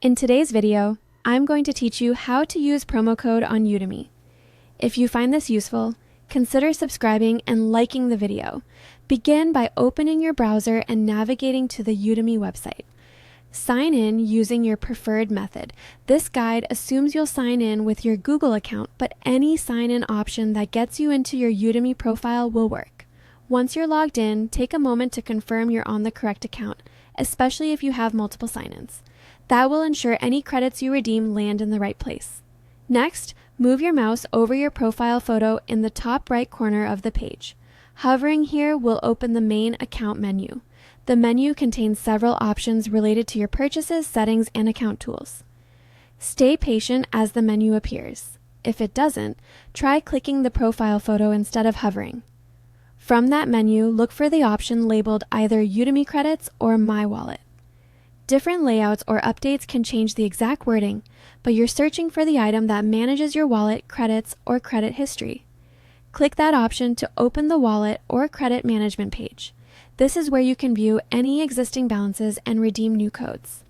In today's video, I'm going to teach you how to use promo code on Udemy. If you find this useful, consider subscribing and liking the video. Begin by opening your browser and navigating to the Udemy website. Sign in using your preferred method. This guide assumes you'll sign in with your Google account, but any sign-in option that gets you into your Udemy profile will work. Once you're logged in, take a moment to confirm you're on the correct account, especially if you have multiple sign-ins. That will ensure any credits you redeem land in the right place. Next, move your mouse over your profile photo in the top right corner of the page. Hovering here will open the main account menu. The menu contains several options related to your purchases, settings, and account tools. Stay patient as the menu appears. If it doesn't, try clicking the profile photo instead of hovering. From that menu, look for the option labeled either Udemy Credits or My Wallet. Different layouts or updates can change the exact wording, but you're searching for the item that manages your wallet, credits, or credit history. Click that option to open the wallet or credit management page. This is where you can view any existing balances and redeem new codes.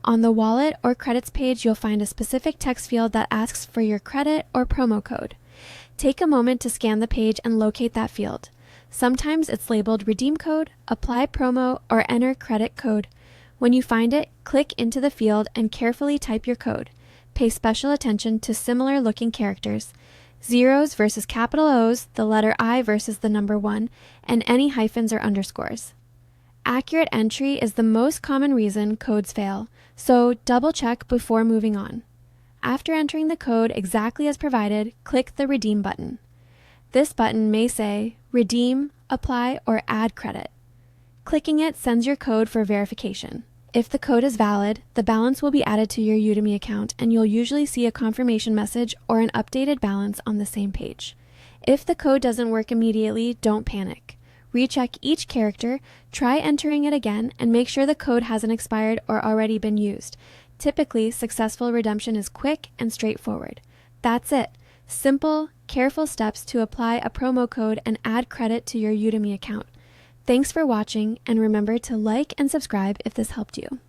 On the wallet or credits page, you'll find a specific text field that asks for your credit or promo code. Take a moment to scan the page and locate that field. Sometimes it's labeled redeem code, apply promo, or enter credit code. When you find it, click into the field and carefully type your code. Pay special attention to similar looking characters, zeros versus capital O's, the letter I versus the number 1, and any hyphens or underscores. Accurate entry is the most common reason codes fail, so double check before moving on. After entering the code exactly as provided, click the Redeem button. This button may say Redeem, Apply, or Add Credit. Clicking it sends your code for verification. If the code is valid, the balance will be added to your Udemy account and you'll usually see a confirmation message or an updated balance on the same page. If the code doesn't work immediately, don't panic. Recheck each character, try entering it again, and make sure the code hasn't expired or already been used. Typically, successful redemption is quick and straightforward. That's it. Simple, careful steps to apply a promo code and add credit to your Udemy account. Thanks for watching, and remember to like and subscribe if this helped you.